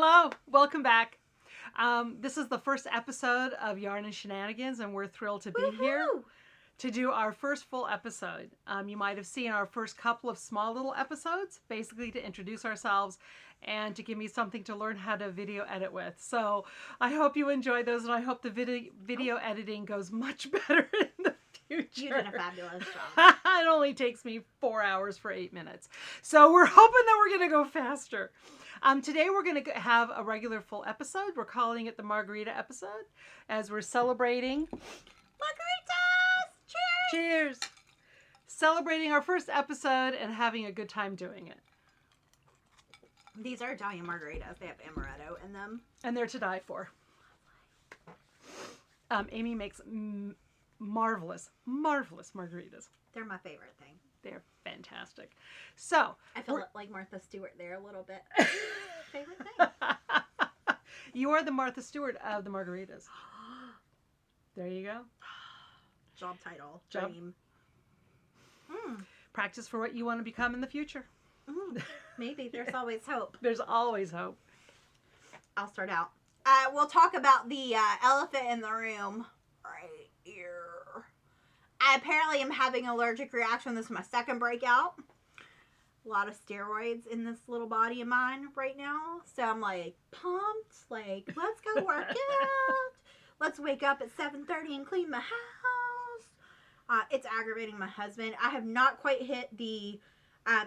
Hello, welcome back. This is the first episode of Yarn and Shenanigans, and we're thrilled to be here to do our first full episode. You might have seen our first couple of small little episodes, basically to introduce ourselves and to give me something to learn how to video edit with. So I hope you enjoy those, and I hope the video editing goes much better in the future. You did a fabulous job. It only takes me 4 hours for 8 minutes. So we're hoping that we're going to go faster. Today we're going to have a regular full episode. We're calling it the Margarita episode as we're celebrating Margaritas! Cheers! Cheers! Celebrating our first episode and having a good time doing it. These are Italian margaritas. They have amaretto in them. And they're to die for. Amy makes marvelous margaritas. They're my favorite thing. They're fantastic. So I feel like Martha Stewart there a little bit. Favorite thing. You are the Martha Stewart of the margaritas. There you go. Job title. Job. Dream. Practice for what you want to become in the future. Maybe. There's always hope. There's always hope. I'll start out. We'll talk about the elephant in the room right here. I apparently am having an allergic reaction. This is my second breakout. A lot of steroids in this little body of mine right now. So I'm like pumped. Like, let's go work out. Let's wake up at 7:30 and clean my house. It's aggravating my husband. I have not quite hit the,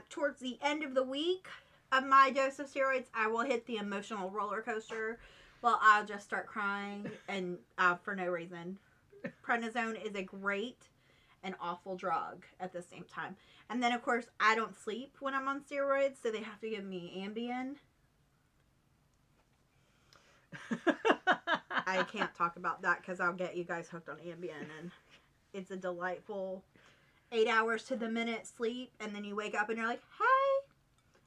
towards the end of the week of my dose of steroids, I will hit the emotional roller coaster. Well, I'll just start crying and for no reason. Prednisone is a great and awful drug at the same time. And then, of course, I don't sleep when I'm on steroids, so they have to give me Ambien. I can't talk about that because I'll get you guys hooked on Ambien. And it's a delightful 8 hours to the minute sleep. And then you wake up and you're like, hey,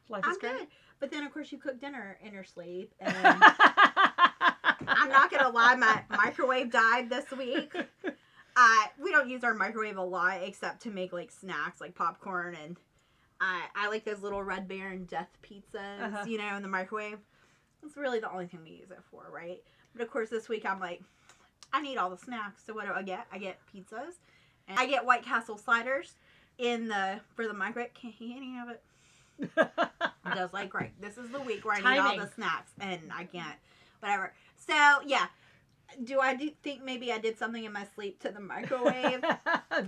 Life is I'm great. good. But then, of course, you cook dinner in your sleep. And I'm not going to lie, my microwave died this week. We don't use our microwave a lot except to make like snacks like popcorn, and I like those little Red Baron death pizzas, you know, in the microwave. It's really the only thing we use it for, right? But of course this week I'm like, I need all the snacks, so what do I get? I get pizzas, and I get White Castle sliders for the microwave. Can't eat any of it. I was like, great, this is the week where I need all the snacks, and I can't, whatever. So yeah. Do I think maybe I did something in my sleep to the microwave?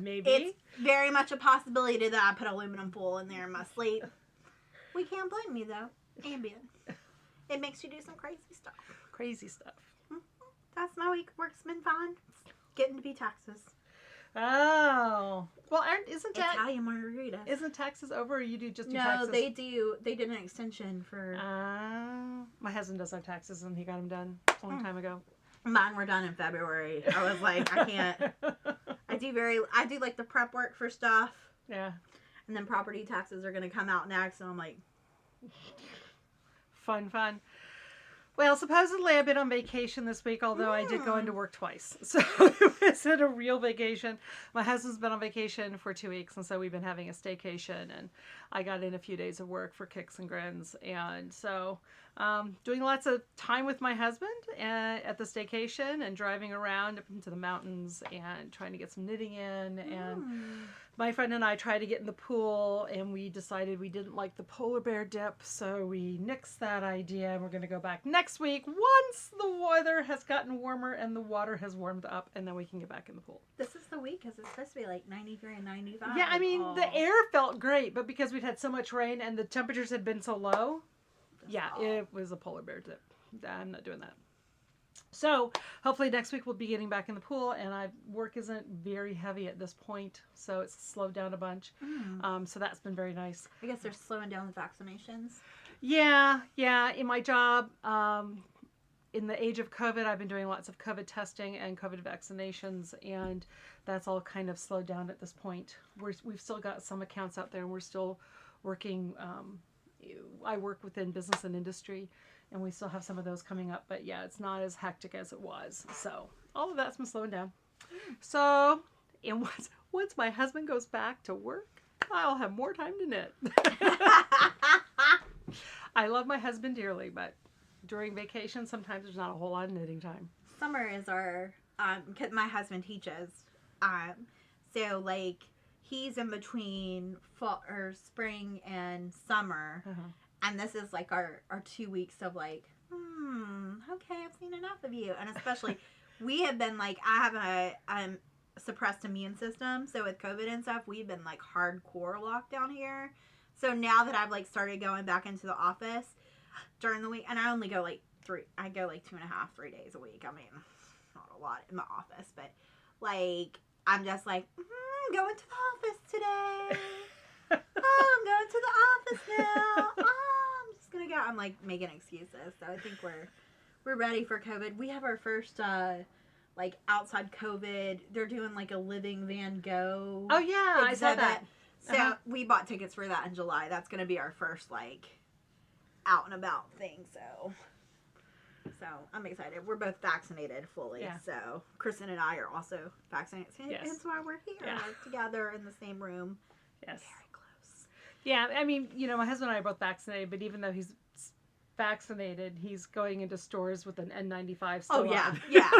Maybe. It's very much a possibility that I put aluminum foil in there in my sleep. We can't blame me, though. Ambien. It makes you do some crazy stuff. Crazy stuff. That's my week. Work's been fine. It's getting to be taxes. Oh. Well, isn't Italian margarita. Isn't taxes over, or you do just do no, taxes? No, they do. They did an extension for... my husband does have taxes, and he got them done a long time ago. Mine were done in February. I was like, I can't. I do like the prep work for stuff. Yeah. And then property taxes are going to come out next. And I'm like. Fun. Well, supposedly I've been on vacation this week, although I did go into work twice. So it wasn't a real vacation. My husband's been on vacation for 2 weeks, and so we've been having a staycation, and I got in a few days of work for kicks and grins. And so doing lots of time with my husband at the staycation and driving around up into the mountains and trying to get some knitting in. And my friend and I tried to get in the pool, and we decided we didn't like the polar bear dip, so we nixed that idea, and we're going to go back next week once the weather has gotten warmer and the water has warmed up, and then we can get back in the pool. This is the week because it's supposed to be like 93 and 95. Yeah, I mean, the air felt great, but because we'd had so much rain and the temperatures had been so low, it was a polar bear dip. I'm not doing that. So hopefully next week we'll be getting back in the pool, and work isn't very heavy at this point, so it's slowed down a bunch. So that's been very nice. I guess they're slowing down the vaccinations. Yeah. In my job, in the age of COVID, I've been doing lots of COVID testing and COVID vaccinations, and that's all kind of slowed down at this point. We've still got some accounts out there, and we're still working. I work within business and industry, and we still have some of those coming up, but yeah, it's not as hectic as it was. So all of that's been slowing down. So, and once my husband goes back to work, I'll have more time to knit. I love my husband dearly, but during vacation, sometimes there's not a whole lot of knitting time. Summer is our, cause my husband teaches, so like he's in between fall or spring and summer, and this is like our 2 weeks of like, okay, I've seen enough of you, and especially we have been like, I have a suppressed immune system, so with COVID and stuff, we've been like hardcore lockdown here. So now that I've like started going back into the office during the week, and I only go like 3 days a week. I mean, not a lot in the office, but like I'm just like, I'm going to the office today. Oh, I'm going to the office now. Oh, I'm just gonna go. I'm like making excuses. So I think we're ready for COVID. We have our first like outside COVID. They're doing like a living Van Gogh. Oh yeah, I saw that. So we bought tickets for that in July. That's gonna be our first like out and about thing. So I'm excited. We're both vaccinated fully. Yeah. So Kristen and I are also vaccinated. Yes. That's why we're here together in the same room. Yes. Very close. Yeah, I mean, my husband and I are both vaccinated, but even though he's vaccinated, he's going into stores with an N95 still on. Yeah.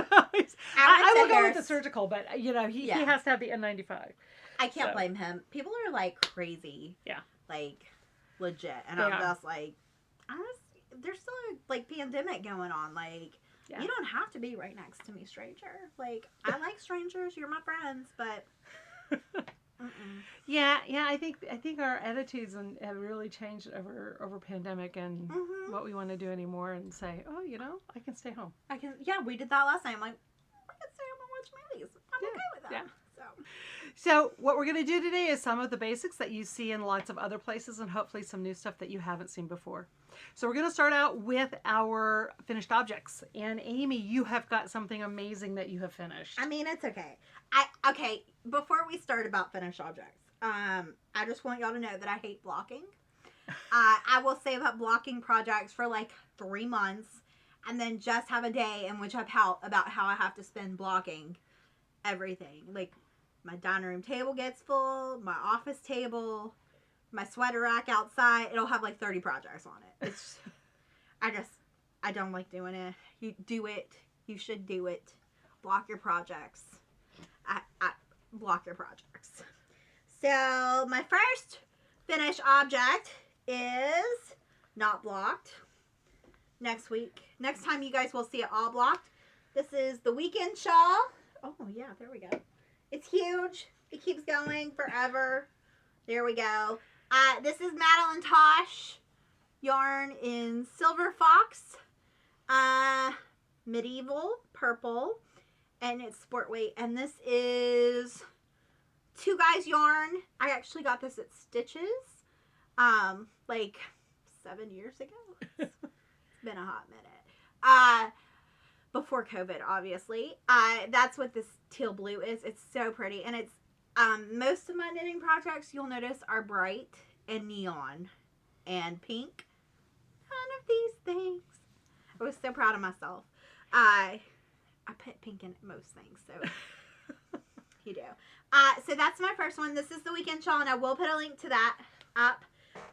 I will go with the surgical, but he has to have the N95. I can't blame him. People are like crazy. Yeah. Like legit. And I'm just like, there's still a like pandemic going on. Like you don't have to be right next to me, stranger. Like I like strangers. You're my friends, but Yeah, I think our attitudes have really changed over pandemic and what we want to do anymore, and say, oh, I can stay home. We did that last night. I'm like, I can stay home and watch movies. I'm okay with that. Yeah. So what we're going to do today is some of the basics that you see in lots of other places, and hopefully some new stuff that you haven't seen before. So we're going to start out with our finished objects. And Amy, you have got something amazing that you have finished. I mean, it's okay. Okay, before we start about finished objects, I just want y'all to know that I hate blocking. I will save up blocking projects for like 3 months and then just have a day in which I pout about how I have to spend blocking everything. Like my dining room table gets full, my office table, my sweater rack outside. It'll have like 30 projects on it. It's I don't like doing it. You do it. You should do it. Block your projects. I block your projects. So my first finished object is not blocked. Next time you guys will see it all blocked. This is the weekend shawl. Oh yeah, there we go. It's huge. It keeps going forever. There we go. This is Madeline Tosh yarn in Silver Fox, medieval purple, and it's sport weight. And this is Two Guys yarn. I actually got this at Stitches, like 7 years ago. It's been a hot minute. Before COVID, obviously. That's what this teal blue is. It's so pretty, and it's most of my knitting projects you'll notice are bright and neon and pink. None of these things. I was so proud of myself. I put pink in most things, so you do. So that's my first one. This is the weekend shawl, and I will put a link to that up.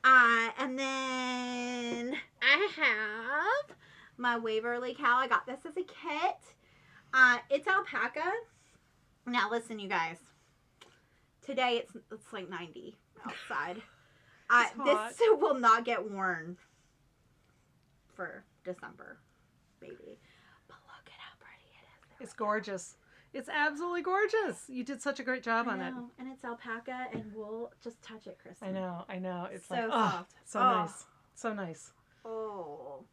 And then I have my Waverly cow. I got this as a kit. It's alpaca. Now listen, you guys. Today it's like 90 outside. This will not get worn for December, maybe. But look at how pretty it is. It's gorgeous. It's absolutely gorgeous. You did such a great job on it. And it's alpaca and wool. Just touch it, Kristen. I know. It's so like, soft. So nice. So nice. Oh.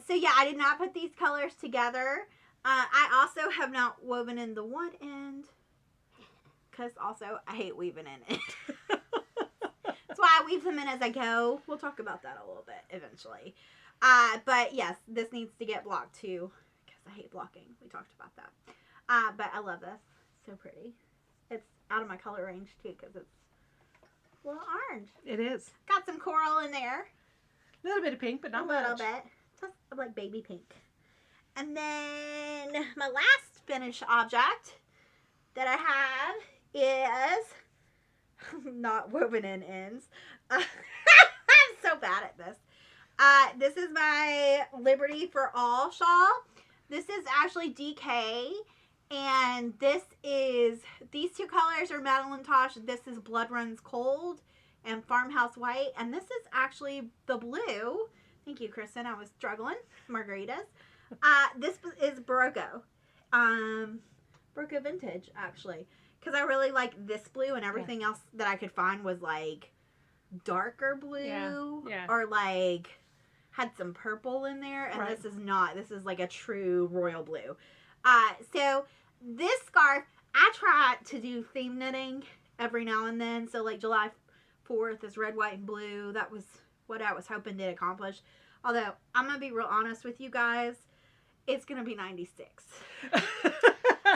So yeah, I did not put these colors together. I also have not woven in the one end. Because also, I hate weaving in it. That's why I weave them in as I go. We'll talk about that a little bit eventually. But yes, this needs to get blocked too. Because I hate blocking. We talked about that. But I love this. So pretty. It's out of my color range too because it's a little orange. It is. Got some coral in there. A little bit of pink, but not much. A little bit. Just like baby pink. And then my last finished object that I have is not woven in ends. I'm so bad at this. This is my Liberty for All shawl. This is actually DK. And these two colors are Madeline Tosh. This is Blood Runs Cold and Farmhouse White. And this is actually the blue. Thank you, Kristen. I was struggling. Margaritas. This is Barocco. Barocco Vintage, actually. Because I really like this blue, and everything else that I could find was like darker blue. Yeah. Or like had some purple in there. And this is not. This is like a true royal blue. So this scarf, I try to do theme knitting every now and then. So like July 4th is red, white, and blue. That was what I was hoping to accomplish. Although, I'm going to be real honest with you guys. It's going to be 96. So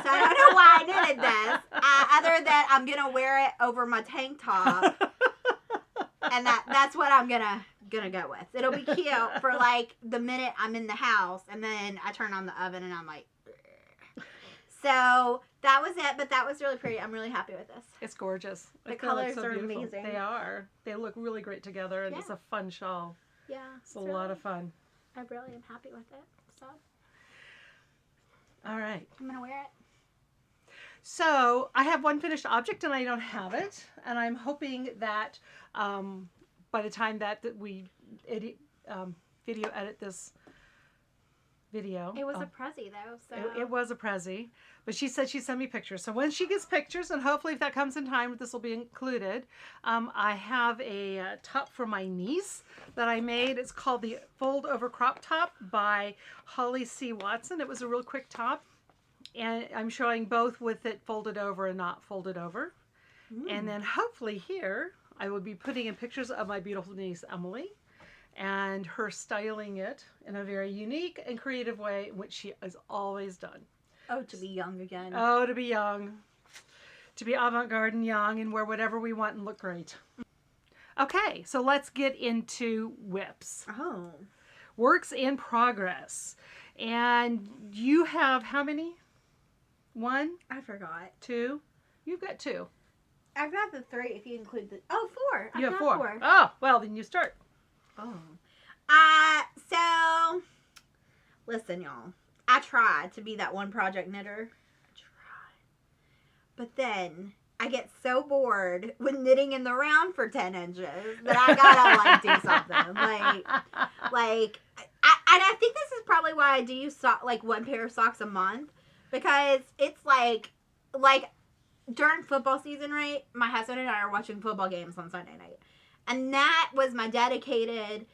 I don't know why I knitted this. Other than I'm going to wear it over my tank top. And that's what I'm gonna go with. It'll be cute for like the minute I'm in the house, and then I turn on the oven and I'm like, so that was it. But that was really pretty. I'm really happy with this. It's gorgeous. The colors are amazing. They are. They look really great together, and it's a fun shawl. Yeah, it's a lot of fun. I really am happy with it. So, all right, I'm gonna wear it. So I have one finished object and I don't have it, and I'm hoping that by the time that we video edit this video, it was a Prezi though. So it was a Prezi, but she said she'd send me pictures. So when she gets pictures, and hopefully if that comes in time, this will be included. I have a top for my niece that I made. It's called the Fold Over Crop Top by Holly C. Watson. It was a real quick top. And I'm showing both with it folded over and not folded over. And then hopefully here, I will be putting in pictures of my beautiful niece, Emily, and her styling it in a very unique and creative way, which she has always done. Oh, to be young again. Oh, to be young. To be avant-garde and young and wear whatever we want and look great. Okay, so let's get into whips. Oh. Works in progress. And you have how many? 1? I forgot. 2? You've got 2. I've got the 3 if you include the... Oh, 4. You have 4. Oh, well, then you start. Oh. So, listen, y'all. I tried to be that one project knitter. I tried. But then I get so bored with knitting in the round for 10 inches that I gotta, do something. I think this is probably why I do use one pair of socks a month. Because it's like during football season, right? My husband and I are watching football games on Sunday night. And that was my dedicated,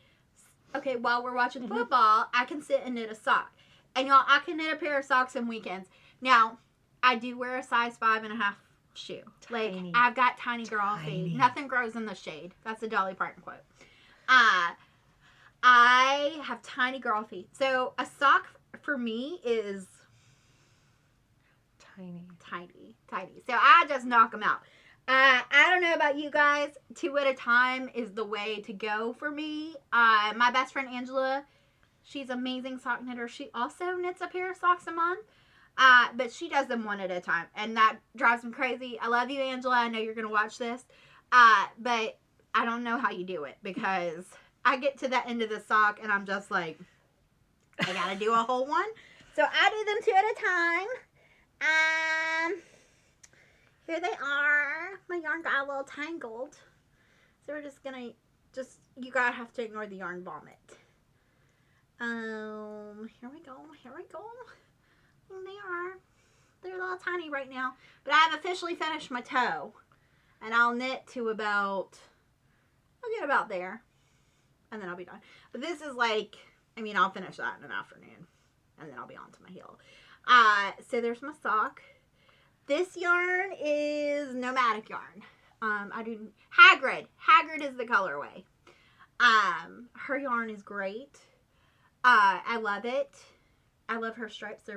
okay, while we're watching football, I can sit and knit a sock. And y'all, I can knit a pair of socks on weekends. Now, I do wear a size 5.5 shoe. Tiny. I've got tiny girl feet. Nothing grows in the shade. That's a Dolly Parton quote. I have tiny girl feet. So a sock for me is... Tiny. So I just knock them out. I don't know about you guys. 2 at a time is the way to go for me. My best friend Angela, she's an amazing sock knitter. She also knits a pair of socks a month. But she does them 1 at a time. And that drives me crazy. I love you, Angela. I know you're going to watch this. But I don't know how you do it. Because I get to that end of the sock and I'm just like, I got to do a whole one. So I do them 2 at a time. Here they are. My yarn got a little tangled. So we're just gonna, you gotta have to ignore the yarn vomit. Here we go. And they are. They're a little tiny right now. But I have officially finished my toe. And I'll knit to I'll get about there. And then I'll be done. But this is I'll finish that in an afternoon. And then I'll be on to my heel. So there's my sock. This yarn is nomadic yarn. I do Hagrid. Hagrid is the colorway. Her yarn is great. I love it. I love her stripes.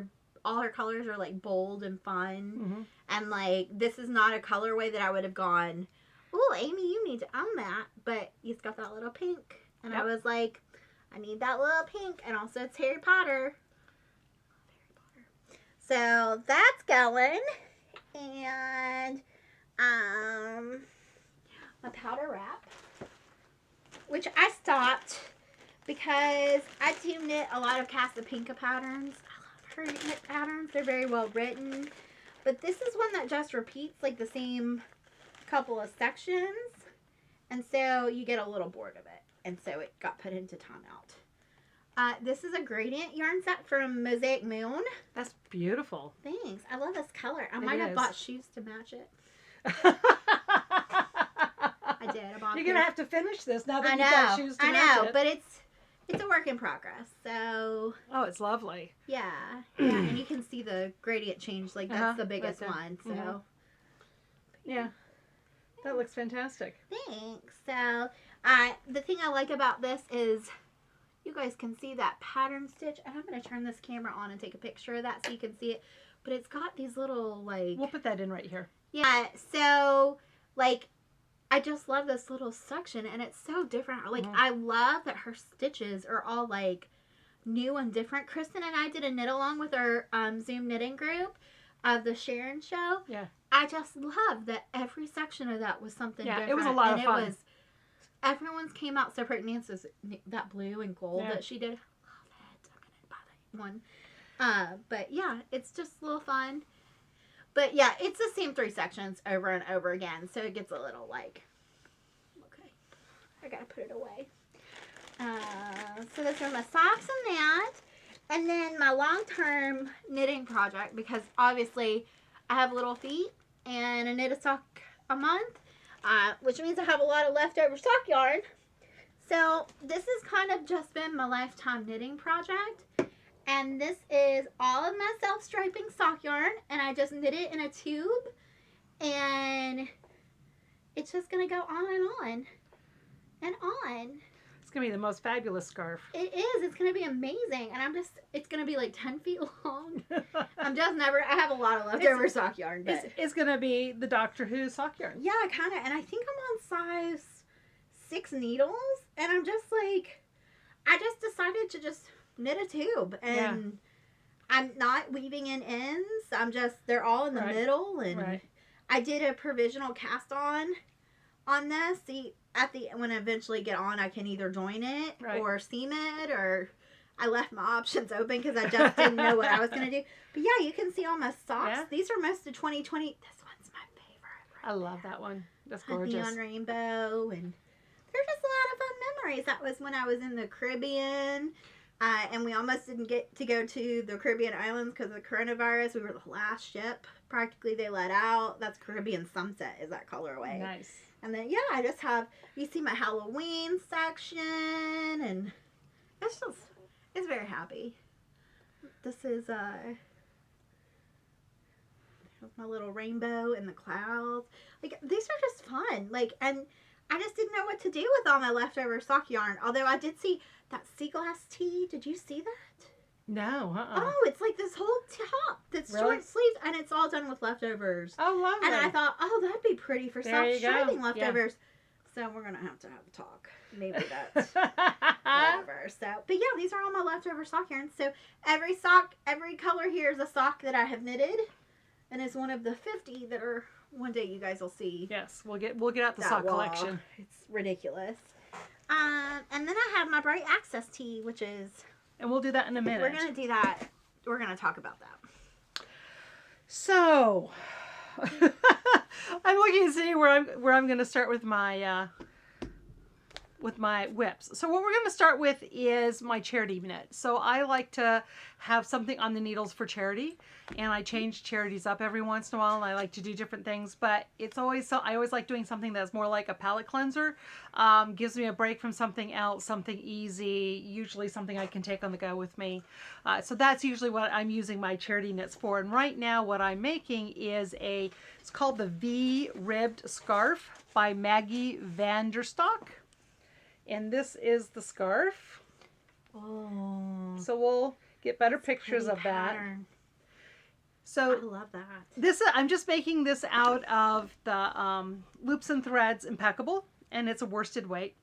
All her colors are bold and fun. And this is not a colorway that I would have gone, oh, Amy, you need to own that. But it's got that little pink. And I was like, I need that little pink. And also it's Harry Potter. So that's going, and my powder wrap, which I stopped because I do knit a lot of Casapinka patterns. I love her knit patterns. They're very well written. But this is one that just repeats like the same couple of sections. And so you get a little bored of it. And so it got put into timeout. This is a gradient yarn set from Mosaic Moon. That's beautiful. Thanks. I love this color. I might have bought shoes to match it. I did. I bought You're going to have to finish this now that I you've know. got shoes to I match know. it. But it's a work in progress. So Oh, it's lovely. yeah. Yeah. And you can see the gradient change. Like that's the biggest one. So yeah. That looks fantastic. thanks. So the thing I like about this is you guys can see that pattern stitch. And I'm going to turn this camera on and take a picture of that so you can see it. But it's got these little like... We'll put that in right here. Yeah. So like I just love this little section and it's so different. Like I love that her stitches are all like new and different. Kristen and I did a knit along with our Zoom knitting group of the Sharon show. Yeah. I just love that every section of that was something different. It was a lot of fun. It was, everyone's came out so pretty. Nance's, that blue and gold that she did. Love it. I'm going to buy that one. But yeah, it's just a little fun. But yeah, it's the same 3 sections over and over again. So it gets a little like, okay, I got to put it away. So those are my socks and that. And then my long-term knitting project, because obviously I have little feet and I knit a sock a month, which means I have a lot of leftover sock yarn. So this has kind of just been my lifetime knitting project. And this is all of my self-striping sock yarn, and I just knit it in a tube, and it's just going to go on and on and on. It's going to be the most fabulous scarf. It is. It's going to be amazing, and it's going to be like 10 feet long. I have a lot of leftover sock yarn. But it's going to be the Doctor Who sock yarn. yeah, kind of, and I think I'm on size 6 needles, and I'm just like, I just decided to just knit a tube, and I'm not weaving in ends. They're all in the middle, and I did a provisional cast on this. See, when I eventually get on, I can either join it or seam it, or I left my options open because I just didn't know what I was going to do. But yeah, you can see all my socks. Yeah. These are most of 2020. This one's my favorite. I love that one. That's gorgeous. Neon rainbow, and they're just a lot of fun memories. That was when I was in the Caribbean. And we almost didn't get to go to the Caribbean islands because of the coronavirus. We were the last ship. Practically they let out. That's Caribbean Sunset is that colorway. Nice. And then, yeah, I just have, you see my Halloween section. And it's very happy. This is, my little rainbow and the clouds. Like, these are just fun. Like, and I just didn't know what to do with all my leftover sock yarn. Although I did see that sea glass tee. Did you see that? No, Oh, it's like this whole top that's short sleeves, and it's all done with leftovers. Oh, lovely. And I thought, oh, that'd be pretty for self-striping leftovers. Yeah. So we're going to have a talk. Maybe that's whatever. So, but yeah, these are all my leftover sock yarns. So every color here is a sock that I have knitted, and is one of the 50 that are, one day you guys will see. Yes, we'll get out the sock collection. It's ridiculous. And then I have my bright access tee, which is... And we'll do that in a minute. We're going to do that. We're going to talk about that. So, I'm looking to see where I'm going to start with my whips. So what we're going to start with is my charity knit. So I like to have something on the needles for charity, and I change charities up every once in a while, and I like to do different things, but it's always I always like doing something that's more like a palette cleanser. Gives me a break from something else, something easy, usually something I can take on the go with me. So that's usually what I'm using my charity knits for. And right now what I'm making is it's called the V-ribbed scarf by Maggie Vanderstalk. And this is the scarf. Oh. So we'll get better pictures of that. So I love that. I'm just making this out of the Loops and Threads Impeccable, and it's a worsted weight.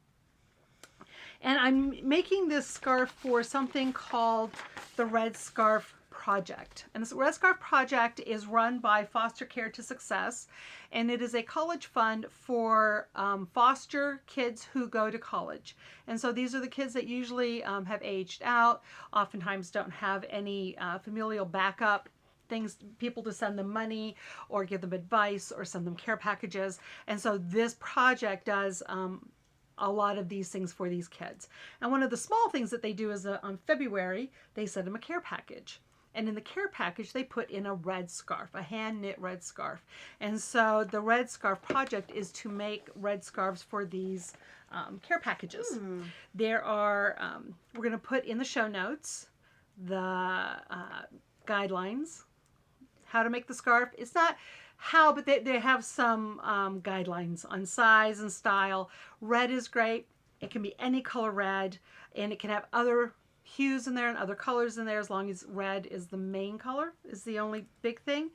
And I'm making this scarf for something called the Red Scarf Project. And this Red Scarf Project is run by Foster Care to Success, and it is a college fund for foster kids who go to college. And so these are the kids that usually have aged out, oftentimes don't have any familial backup, things, people to send them money or give them advice or send them care packages. And so this project does a lot of these things for these kids. And one of the small things that they do is on February, they send them a care package. And in the care package, they put in a red scarf, a hand knit red scarf. And so the Red Scarf Project is to make red scarves for these care packages. There are, we're going to put in the show notes the guidelines, how to make the scarf. It's not how, but they have some guidelines on size and style. Red is great. It can be any color red, and it can have other hues in there and other colors in there, as long as red is the main color, is the only big thing.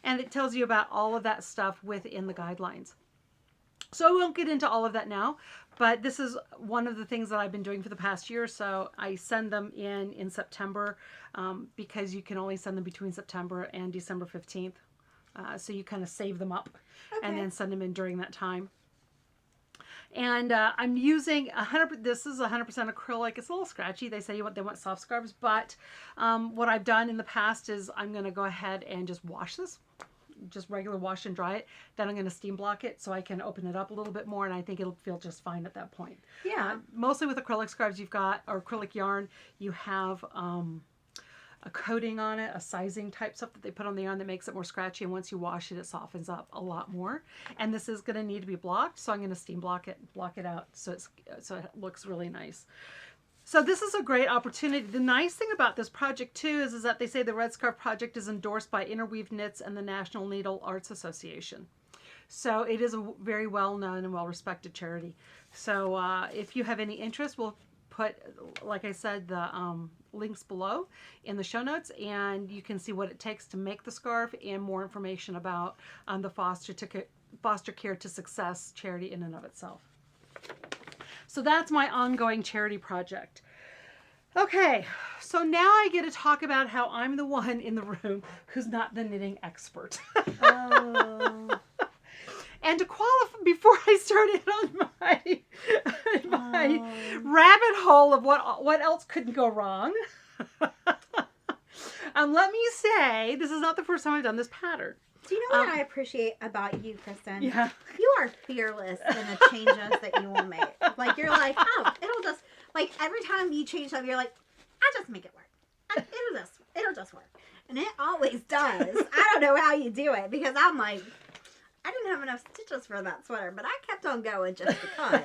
And it tells you about all of that stuff within the guidelines. So I won't get into all of that now, but this is one of the things that I've been doing for the past year. So I send them in September because you can only send them between September and December 15th. So you kind of save them up and then send them in during that time. And I'm using 100%, this is 100% acrylic. It's a little scratchy. They say they want soft scarves, but what I've done in the past is I'm going to go ahead and just wash this. Just regular wash and dry it. Then I'm going to steam block it so I can open it up a little bit more, and I think it'll feel just fine at that point. Yeah. Mostly with acrylic scarves you've got, or acrylic yarn, you have a coating on it, a sizing type stuff that they put on the yarn that makes it more scratchy, and once you wash it, it softens up a lot more. And this is going to need to be blocked, so I'm going to steam block it out so it looks really nice. So this is a great opportunity. The nice thing about this project too is that they say the Red Scarf Project is endorsed by Interweave Knits and the National Needle Arts Association. So it is a very well-known and well-respected charity. So if you have any interest, we'll put, like I said, the links below in the show notes, and you can see what it takes to make the scarf and more information about the Foster Care to Success charity in and of itself. So that's my ongoing charity project. Okay, so now I get to talk about how I'm the one in the room who's not the knitting expert. Oh. And to qualify, before I started on my rabbit hole of what else couldn't go wrong, let me say, this is not the first time I've done this pattern. Do you know what I appreciate about you, Kristen? Yeah. You are fearless in the changes that you will make. Like, you're like, oh, it'll just, like, every time you change something, you're like, I'll just make it work. It'll just work. And it always does. I don't know how you do it, because I'm like, I didn't have enough stitches for that sweater, but I kept on going just because.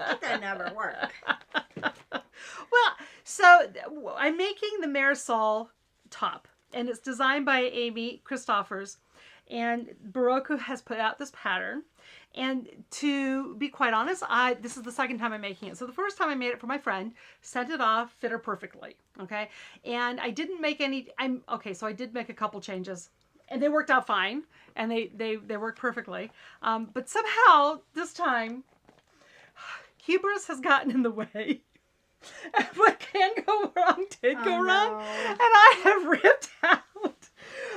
It didn't never work. Well, so I'm making the Marisol top, and it's designed by Amy Christoffers, and Baroku has put out this pattern. And to be quite honest, this is the second time I'm making it. So the first time I made it for my friend, sent it off, fit her perfectly, okay? And I didn't make any, so I did make a couple changes, and they worked out fine, and they worked perfectly. But somehow, this time, hubris has gotten in the way. What can go wrong did go wrong, and I have ripped out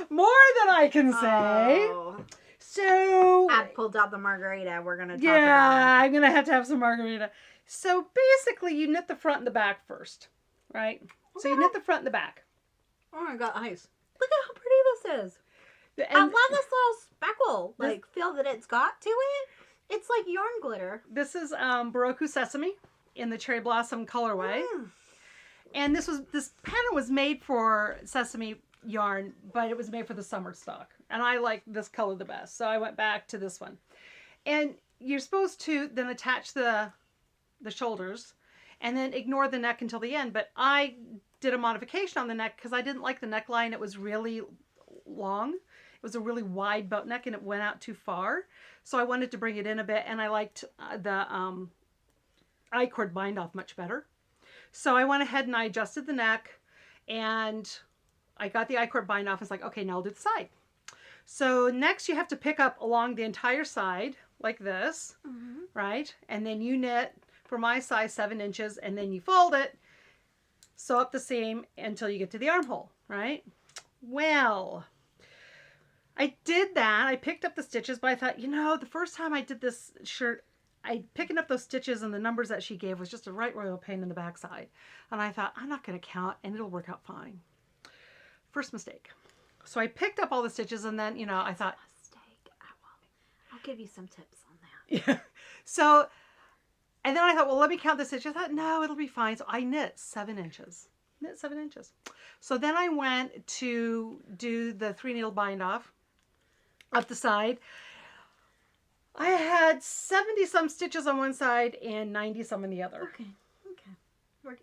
more than I can say. Oh. So I pulled out the Margarita. We're gonna talk about. Yeah, I'm gonna have some Margarita. So basically, you knit the front and the back first, right? Okay. So you knit the front and the back. Oh my god, nice! Look at how pretty this is. And I love this little speckle feel that it's got to it. It's like yarn glitter. This is Baroku Sesame in the Cherry Blossom colorway. And this pattern was made for sesame yarn, but it was made for the summer stock. And I like this color the best, so I went back to this one. And you're supposed to then attach the shoulders and then ignore the neck until the end. But I did a modification on the neck because I didn't like the neckline. It was really long. It was a really wide boat neck, and it went out too far. So I wanted to bring it in a bit, and I liked the I-cord bind off much better. So I went ahead and I adjusted the neck, and I got the I-cord bind off. It's like, okay, now I'll do the side. So next you have to pick up along the entire side like this, right? And then you knit, for my size, 7 inches, and then you fold it, sew up the seam until you get to the armhole. right? Well, I did that. I picked up the stitches, but I thought, the first time I did this shirt, picking up those stitches and the numbers that she gave was just a right royal pain in the backside. And I thought, I'm not going to count and it'll work out fine. First mistake. So I picked up all the stitches and then, I thought, mistake. I'll give you some tips on that. Yeah. So, and then I thought, well, let me count the stitches. I thought, no, it'll be fine. So I knit 7 inches. So then I went to do the 3 needle bind off up the side. I had 70 some stitches on one side and 90 some on the other. Okay. We're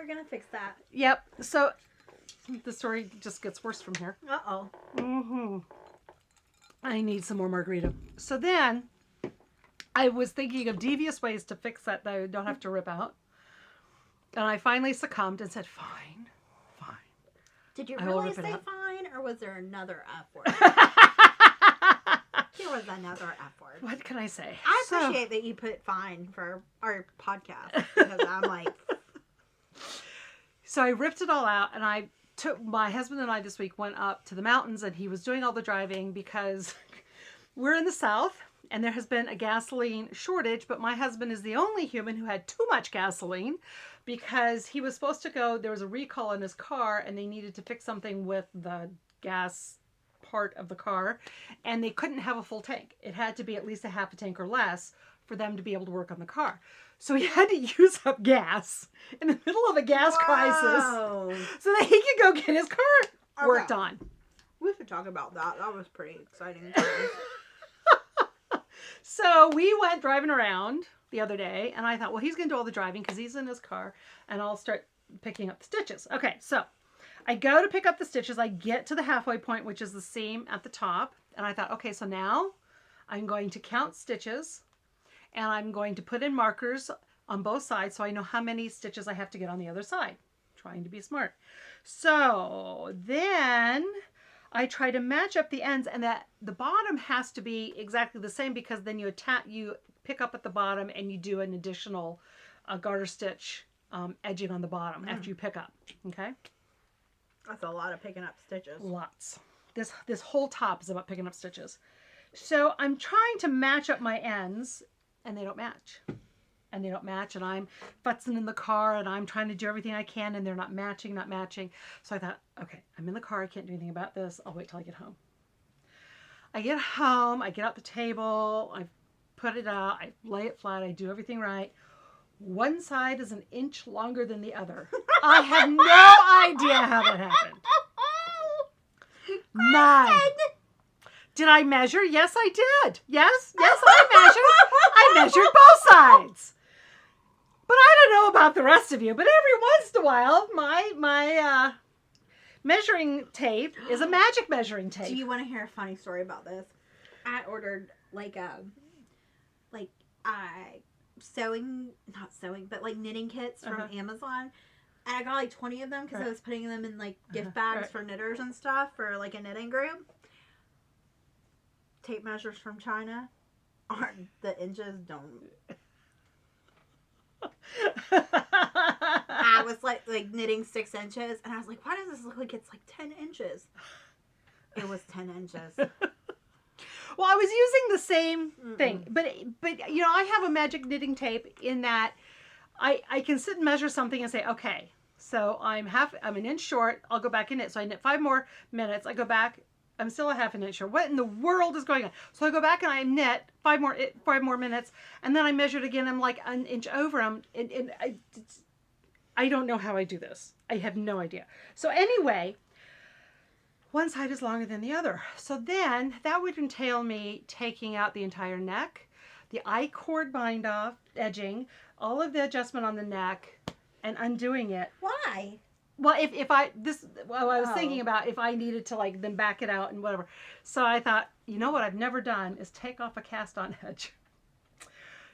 gonna fix that. Yep. So the story just gets worse from here. Uh-oh. Mm-hmm. I need some more margarita. So then I was thinking of devious ways to fix that I don't have to rip out. And I finally succumbed and said, fine. Did you really say fine, or was there another F word? There was another F word. What can I say? I appreciate that you put fine for our podcast, because I'm like... So I ripped it all out, and my husband and I this week went up to the mountains, and he was doing all the driving because we're in the South, and there has been a gasoline shortage, but my husband is the only human who had too much gasoline because he was supposed to go, there was a recall in his car, and they needed to fix something with the gas part of the car, and they couldn't have a full tank. It had to be at least a half a tank or less for them to be able to work on the car. So he had to use up gas in the middle of a gas crisis so that he could go get his car worked on. We should talk about that. That was pretty exciting. So we went driving around the other day, and I thought, well, he's going to do all the driving because he's in his car, and I'll start picking up the stitches. Okay, so I go to pick up the stitches. I get to the halfway point, which is the seam at the top, and I thought, okay, so now I'm going to count stitches, and I'm going to put in markers on both sides so I know how many stitches I have to get on the other side. Trying to be smart. So then I try to match up the ends, and that the bottom has to be exactly the same because then you pick up at the bottom and you do an additional garter stitch edging on the bottom after you pick up. Okay. That's a lot of picking up stitches. Lots. This whole top is about picking up stitches. So I'm trying to match up my ends, and they don't match. And I'm futzing in the car, and I'm trying to do everything I can, and they're not matching. So I thought, okay, I'm in the car. I can't do anything about this. I'll wait till I get home. I get home. I get out the table. I put it out. I lay it flat. I do everything right. One side is an inch longer than the other. I have no idea how that happened. None. Did I measure? Yes, I did. Yes, I measured both sides. But I don't know about the rest of you, but every once in a while, my measuring tape is a magic measuring tape. Do you want to hear a funny story about this? I ordered knitting kits from Amazon. And I got like 20 of them because I was putting them in like gift bags for knitters and stuff for like a knitting group. Tape measures from China aren't the inches don't. I was like knitting 6 inches, and I was like, why does this look like it's like 10 inches? It was 10 inches. Well, I was using the same thing, but I have a magic knitting tape in that I can sit and measure something and say, okay, so I'm an inch short. I'll go back and knit. So I knit 5 more minutes. I go back. I'm still a half an inch short. What in the world is going on? So I go back and I knit 5 more minutes, and then I measured again. I'm like an inch over them, and I don't know how I do this. I have no idea. So anyway, one side is longer than the other. So then that would entail me taking out the entire neck, the I-cord bind off, edging, all of the adjustment on the neck, and undoing it. Why? Well, I was thinking about if I needed to then back it out and whatever. So I thought, what I've never done is take off a cast on edge.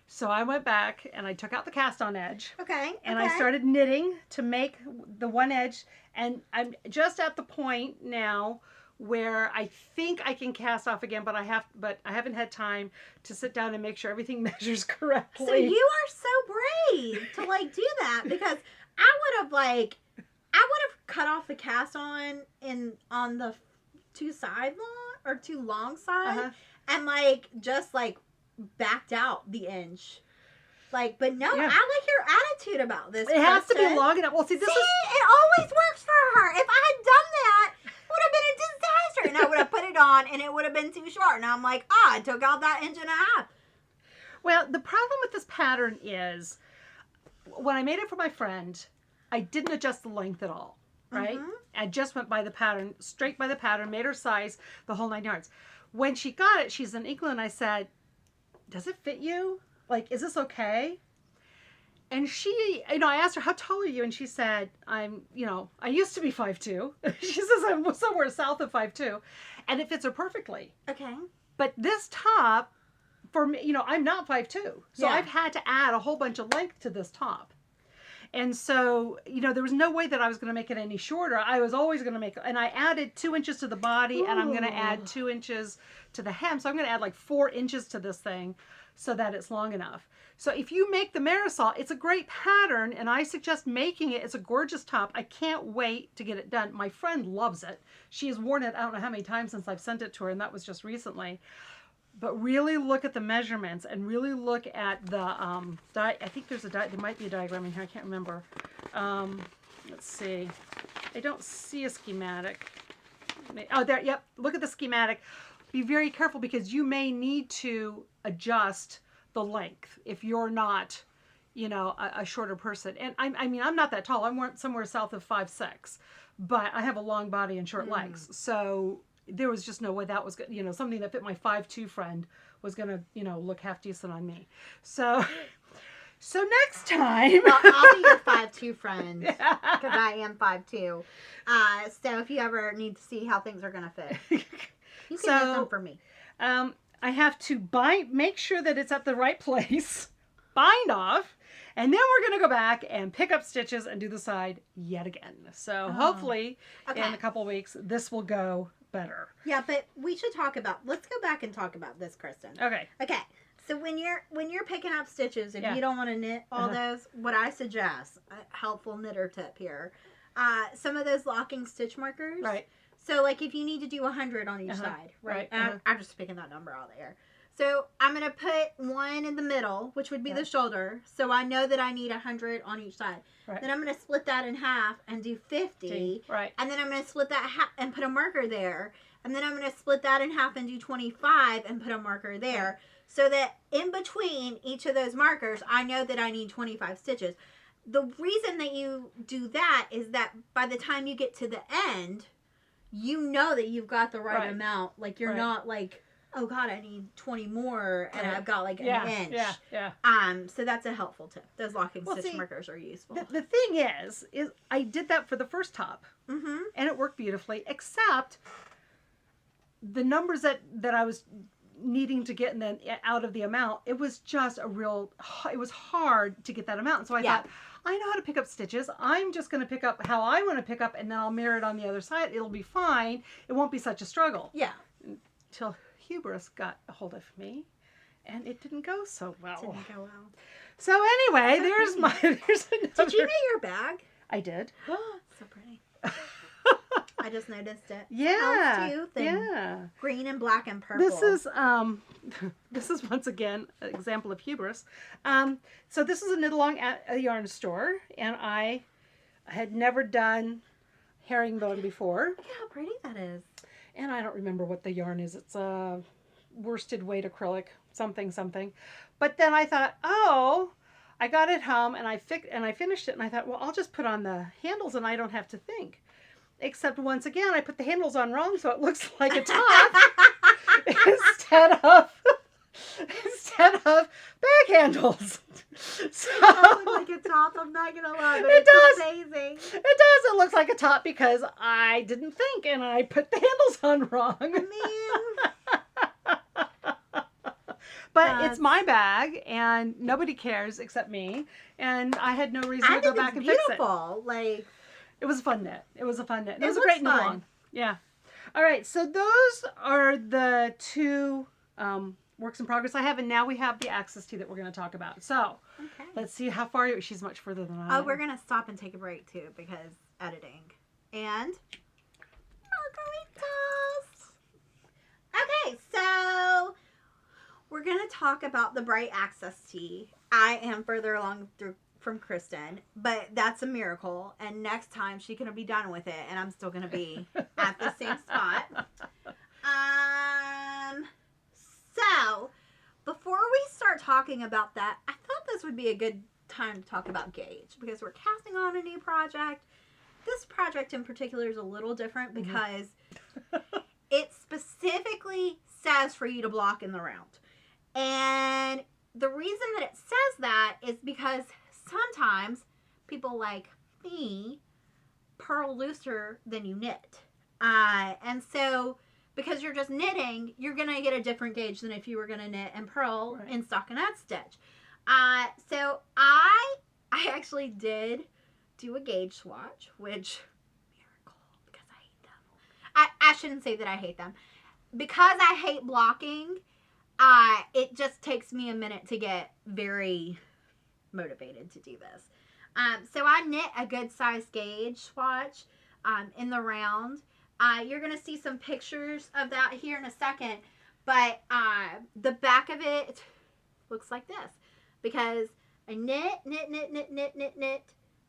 So I went back and I took out the cast on edge. Okay. And I started knitting to make the one edge. And I'm just at the point now where I think I can cast off again, but I haven't had time to sit down and make sure everything measures correctly. So you are so brave to do that, because I would have cut off the cast on the two long side and like just like backed out the inch. Like, but no, I like your attitude about this. It has to be long enough. Well, see, this is... it always works for her. If I had done that, it would have been a disaster. And I would have put it on, and it would have been too short. And I'm like, I took out that inch and a half. Well, the problem with this pattern is, when I made it for my friend, I didn't adjust the length at all, right? I just went by the pattern, straight by the pattern, made her size, the whole 9 yards. When she got it, she's in England, I said, does it fit you? Like, is this okay? And she, I asked her, how tall are you? And she said, I used to be 5'2". She says, I'm somewhere south of 5'2". And it fits her perfectly. Okay. But this top, for me, I'm not 5'2". So I've had to add a whole bunch of length to this top. And so, there was no way that I was going to make it any shorter. I was always going to make, and I added 2 inches to the body, and I'm going to add 2 inches to the hem. So I'm going to add like 4 inches to this thing so that it's long enough. So if you make the Marisol, it's a great pattern, and I suggest making it. It's a gorgeous top. I can't wait to get it done. My friend loves it. She has worn it, I don't know how many times since I've sent it to her, and that was just recently. But really look at the measurements and really look at the, I think there might be a diagram in here. I can't remember. Let's see. I don't see a schematic. Oh, there, yep. Look at the schematic. Be very careful because you may need to adjust the length if you're not, a shorter person. And I'm not that tall. I'm somewhere south of 5'6", but I have a long body and short legs. So there was just no way that was good. Something that fit my 5'2" friend was going to, look half decent on me. So next time. Well, I'll be your 5'2" friend because I am 5'2". So if you ever need to see how things are going to fit, you can get them for me. I have to make sure that it's at the right place, bind off, and then we're going to go back and pick up stitches and do the side yet again. So hopefully in a couple of weeks, this will go better. Yeah, but we should let's go back and talk about this, Kristen. Okay. Okay. So when you're picking up stitches and you don't want to knit all those, what I suggest, a helpful knitter tip here, some of those locking stitch markers. Right. So like if you need to do 100 on each side, right? I'm just picking that number out there. So I'm going to put one in the middle, which would be the shoulder. So I know that I need 100 on each side. Right. Then I'm going to split that in half and do 50. Right. And then I'm going to split that and put a marker there. And then I'm going to split that in half and do 25 and put a marker there. Right. So that in between each of those markers, I know that I need 25 stitches. The reason that you do that is that by the time you get to the end, you know that you've got the right amount. Like you're not like, oh God, I need 20 more and I've got like an inch. Yeah. So that's a helpful tip. Those locking stitch markers are useful. The thing is I did that for the first top and it worked beautifully, except the numbers that I was needing to get and then out of the amount, it was just it was hard to get that amount. And so I thought, I know how to pick up stitches. I'm just going to pick up how I want to pick up and then I'll mirror it on the other side. It'll be fine. It won't be such a struggle. Yeah. Until hubris got a hold of me and it didn't go so well. Didn't go well. So anyway, there's another. Did you knit your bag? I did. So pretty. I just noticed it. Yeah. Yeah. Green and black and purple. This is once again an example of hubris. So this is a knit along at a yarn store, and I had never done herringbone before. Look how pretty that is. And I don't remember what the yarn is. It's a worsted weight acrylic, something. But then I thought, I got it home and I finished it, and I thought, well, I'll just put on the handles and I don't have to think. Except once again, I put the handles on wrong, so it looks like a top instead of bag handles. So it looks like a top. I'm not gonna lie, but it's amazing. It does. It looks like a top because I didn't think and I put the handles on wrong. But it's my bag and nobody cares except me, and I had no reason to go back and fix it. Like. It was a fun knit. It was a great knit along. Yeah. All right. So those are the two works in progress I have, and now we have the Axis tee that we're going to talk about. So let's see how far she's much further than I am. We're going to stop and take a break too because editing. and margaritas. Okay, so we're going to talk about the Bright Access Tea. I am further along from Kristen, but that's a miracle. And next time she's going to be done with it, and I'm still going to be at the same spot. So before we start talking about that, I thought this would be a good time to talk about Gage because we're casting on a new project. This project in particular is a little different because it specifically says for you to block in the round. And the reason that it says that is because sometimes people like me purl looser than you knit. And so because you're just knitting, you're going to get a different gauge than if you were going to knit and purl in stockinette stitch. So I actually did do a gauge swatch, which, miracle, because I hate them. I shouldn't say that I hate them. Because I hate blocking, it just takes me a minute to get very motivated to do this. So I knit a good size gauge swatch in the round. You're going to see some pictures of that here in a second. But the back of it looks like this. Because I knit.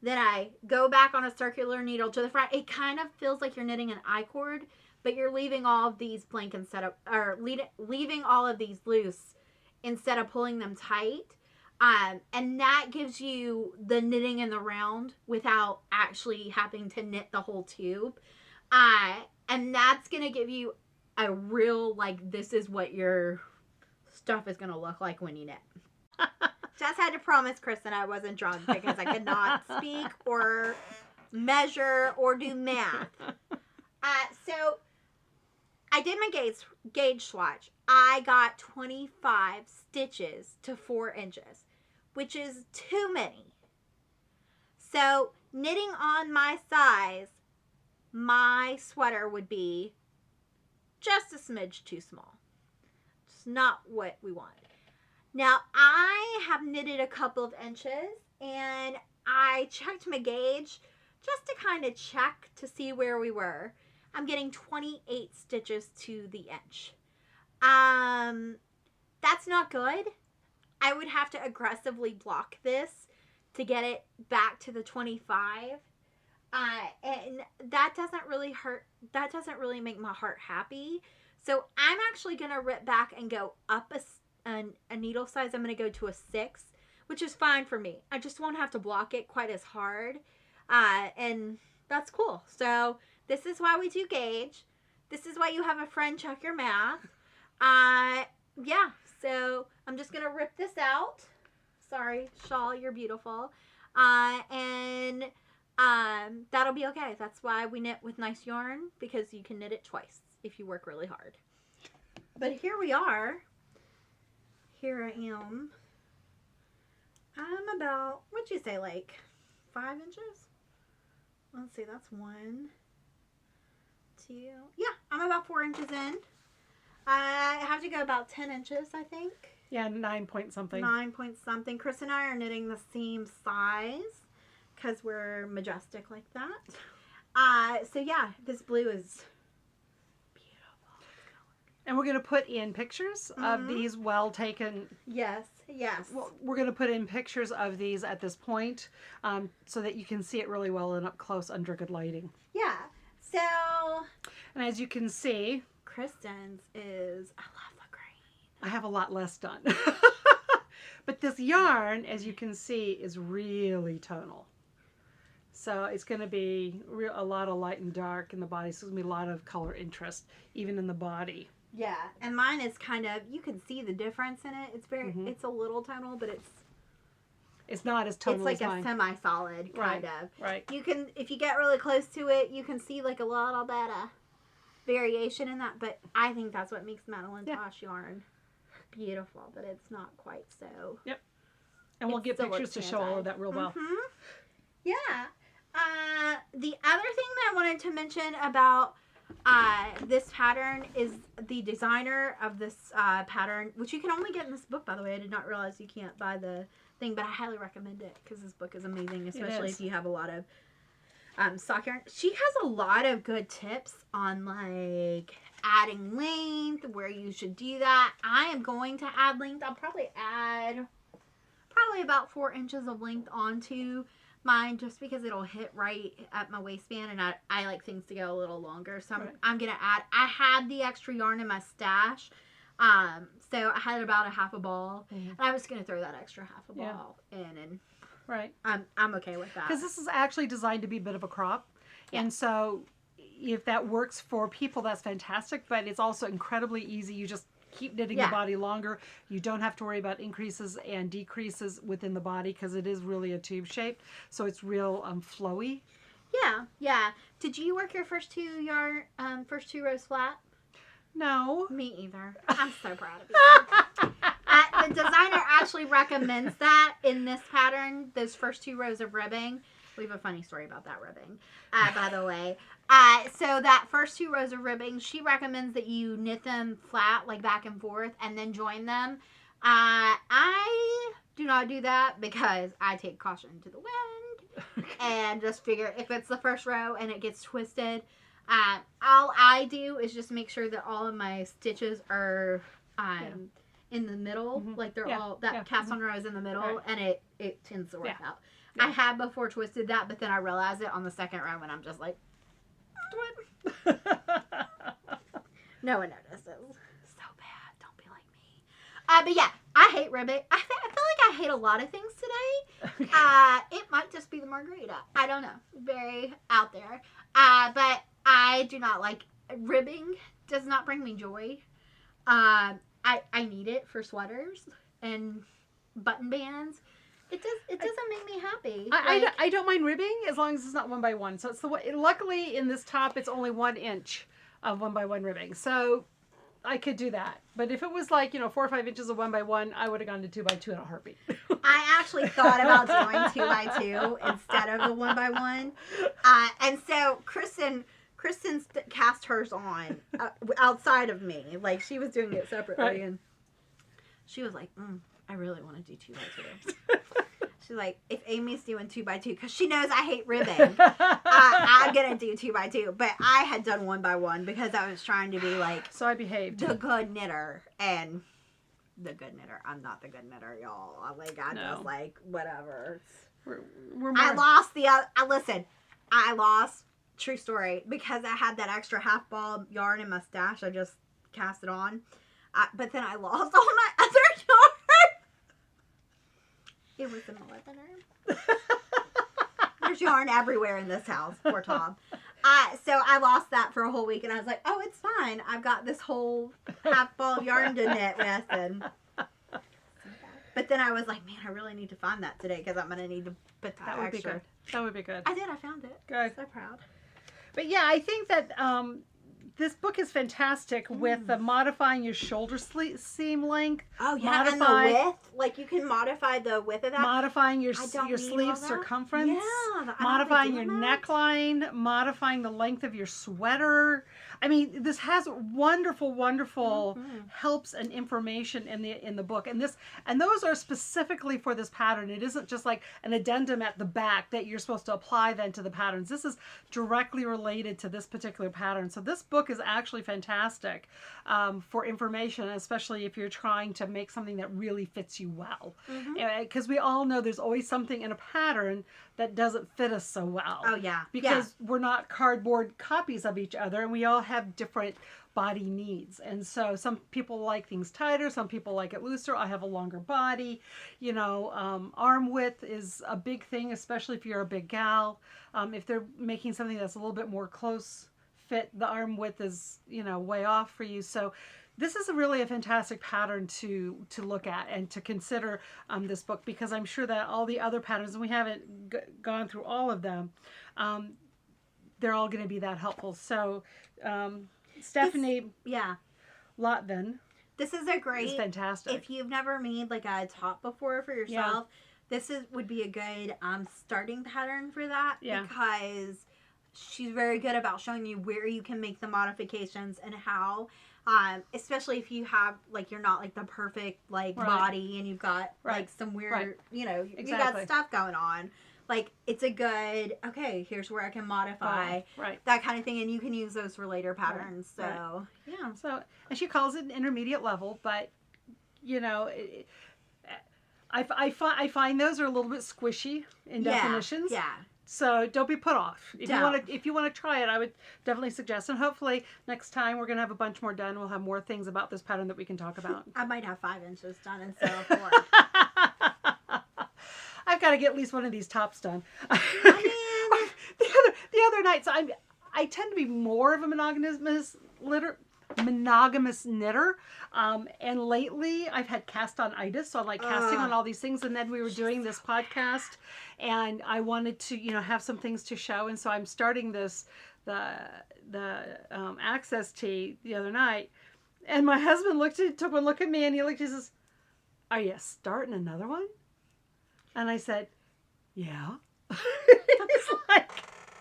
Then I go back on a circular needle to the front. It kind of feels like you're knitting an I-cord. But you're leaving all of these blank instead of, or leaving all of these loose instead of pulling them tight. And that gives you the knitting in the round without actually having to knit the whole tube. And that's going to give you a real, like, this is what your stuff is going to look like when you knit. Just had to promise Kristen I wasn't drunk because I could not speak or measure or do math. So I did my gauge swatch. I got 25 stitches to 4 inches, which is too many. So knitting on my size, my sweater would be just a smidge too small. It's not what we wanted. Now, I have knitted a couple of inches, and I checked my gauge just to kind of check to see where we were. I'm getting 28 stitches to the inch. That's not good. I would have to aggressively block this to get it back to the 25. And that doesn't really hurt. That doesn't really make my heart happy. So I'm actually going to rip back and go up a needle size. I'm going to go to a 6, which is fine for me. I just won't have to block it quite as hard. And that's cool. So this is why we do gauge. This is why you have a friend check your math. Yeah, so I'm just going to rip this out. Sorry, Shawl, you're beautiful. And that'll be okay. That's why we knit with nice yarn, because you can knit it twice if you work really hard. But here we are. Here I am. I'm about, what'd you say, like 5 inches? Let's see, that's 1, 2. Yeah, I'm about 4 inches in. I have to go about 10 inches, I think. Yeah, 9 point something. 9 point something. Chris and I are knitting the same size because we're majestic like that. So yeah, this blue is beautiful. And we're going to put in pictures of these well taken. Yes, yes. Well, we're going to put in pictures of these at this point so that you can see it really well and up close under good lighting. Yeah. So. And as you can see, Kristen's is, I love the green. I have a lot less done. But this yarn, as you can see, is really tonal. So it's going to be a lot of light and dark in the body. So there's going to be a lot of color interest, even in the body. Yeah, and mine is kind of, you can see the difference in it. It's very, it's a little tonal, but it's not as tonal as mine. It's like a semi-solid, kind of. Right. You can, if you get really close to it, you can see like a little bit of variation in that, but I think that's what makes Madeline Tosh yarn beautiful, but it's not quite so. Yep. And we'll get pictures to show all of that real well. Yeah. The other thing that I wanted to mention about this pattern is the designer of this pattern, which you can only get in this book, by the way. I did not realize you can't buy the thing, but I highly recommend it because this book is amazing, especially if you have a lot of sock yarn. She has a lot of good tips on like adding length, where you should do that. I am going to add length. I'll probably add about 4 inches of length onto mine, just because it'll hit right at my waistband, and I like things to go a little longer. So I'm gonna add. I had the extra yarn in my stash, so I had about a half a ball, and I was gonna throw that extra half a ball in, and I'm okay with that, because this is actually designed to be a bit of a crop, and so if that works for people, that's fantastic. But it's also incredibly easy. You just keep knitting the body longer. You don't have to worry about increases and decreases within the body, because it is really a tube shape, so it's real flowy. Yeah. Did you work your first two rows flat? No. Me either. I'm so proud of you. The designer actually recommends that in this pattern, those first 2 rows of ribbing. We have a funny story about that ribbing, by the way. So that first 2 rows of ribbing, she recommends that you knit them flat, like back and forth, and then join them. I do not do that, because I take caution to the wind and just figure if it's the first row and it gets twisted, all I do is just make sure that all of my stitches are in the middle, like they're all, that cast on row is in the middle, and it tends to work out. I have before twisted that, but then I realized it on the second row, and I'm just like, no one notices. So bad. Don't be like me. But yeah, I hate ribbing. I feel like I hate a lot of things today. It might just be the Margarita. I don't know. Very out there. But I do not like ribbing. Does not bring me joy. I need it for sweaters and button bands. It doesn't make me happy. I don't mind ribbing as long as it's not 1 by 1. So it's the way. Luckily in this top it's only 1 inch of 1 by 1 ribbing, so I could do that. But if it was like 4 or 5 inches of 1 by 1, I would have gone to 2 by 2 in a heartbeat. I actually thought about doing 2 by 2 instead of the 1 by 1, and so Kristen cast hers on outside of me, like she was doing it separately, and she was like, I really want to do 2 by 2. She's like, if Amy's doing 2 by 2, because she knows I hate ribbing, I'm gonna do 2 by 2. But I had done 1 by 1 because I was trying to be like, so I behaved, the good knitter, and the good knitter. I'm not the good knitter, y'all. Just like whatever. I lost listen. I lost. True story, because I had that extra half ball yarn in my stash. I just cast it on, but then I lost all my other yarn. It was in the living room. There's yarn everywhere in this house. Poor Tom. So I lost that for a whole week, and I was like, oh, it's fine. I've got this whole half ball of yarn to knit with. But then I was like, man, I really need to find that today, because I'm going to need to put that would extra. be good. That would be good. I did. I found it. Good. So proud. But yeah, I think that this book is fantastic with the modifying your shoulder seam length. Oh yeah, and the width. Like you can modify the width of that. Modifying your sleeve circumference. Yeah. Modifying your neckline. Modifying the length of your sweater. I mean, this has wonderful helps and information in the book, and those are specifically for this pattern. It isn't just like an addendum at the back that you're supposed to apply then to the patterns. This is directly related to this particular pattern. So this book is actually fantastic for information, especially if you're trying to make something that really fits you well. Because we all know there's always something in a pattern that doesn't fit us so well. Oh yeah. Because we're not cardboard copies of each other, and we all have different body needs. And so some people like things tighter, some people like it looser. I have a longer body. Arm width is a big thing, especially if you're a big gal. If they're making something that's a little bit more close fit, the arm width is, way off for you. So this is really a fantastic pattern to look at and to consider this book, because I'm sure that all the other patterns, and we haven't gone through all of them, they're all going to be that helpful. So Stephanie Lotvin. This is fantastic. If you've never made like a top before for yourself, this would be a good starting pattern for that, because she's very good about showing you where you can make the modifications and how. Especially if you have, like, you're not, like, the perfect, like, body, and you've got, like, some weird, you've got stuff going on. like it's a good, okay, here's where I can modify, right. that kind of thing, and you can use those for later patterns. Right. So yeah. So, and she calls it an intermediate level, but you know, I find those are a little bit squishy in definitions. Yeah. So don't be put off. If you want to try it, I would definitely suggest. And hopefully next time we're gonna have a bunch more done. We'll have more things about this pattern that we can talk about. I might have 5 inches done instead of 4. I've got to get at least one of these tops done. I mean, the other night, so I tend to be more of a monogamous knitter, and lately I've had cast on itis, so I'm like casting on all these things. And then we were doing this podcast, and I wanted to have some things to show, and so I'm starting the access tee the other night, and my husband took one look at me, and he says, "Are you starting another one?" And I said, "Yeah." He's like,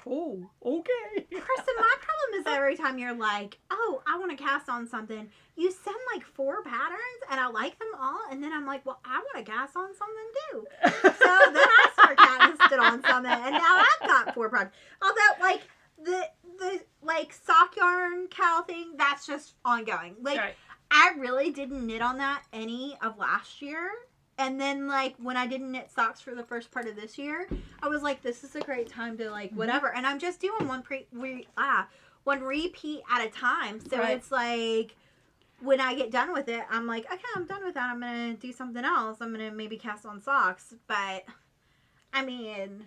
"Oh, okay." Kristen, my problem is every time you're like, "Oh, I want to cast on something," you send like 4 patterns, and I like them all, and then I'm like, "Well, I want to cast on something too." So then I start casting on something, and now I've got 4 projects. Although, like the like sock yarn cow thing, that's just ongoing. Like Right. I really didn't knit on that any of last year. And then, like, when I didn't knit socks for the first part of this year, I was like, this is a great time to, like, whatever. And I'm just doing one repeat at a time. So it's like, when I get done with it, I'm like, okay, I'm done with that. I'm going to do something else. I'm going to maybe cast on socks. But, I mean,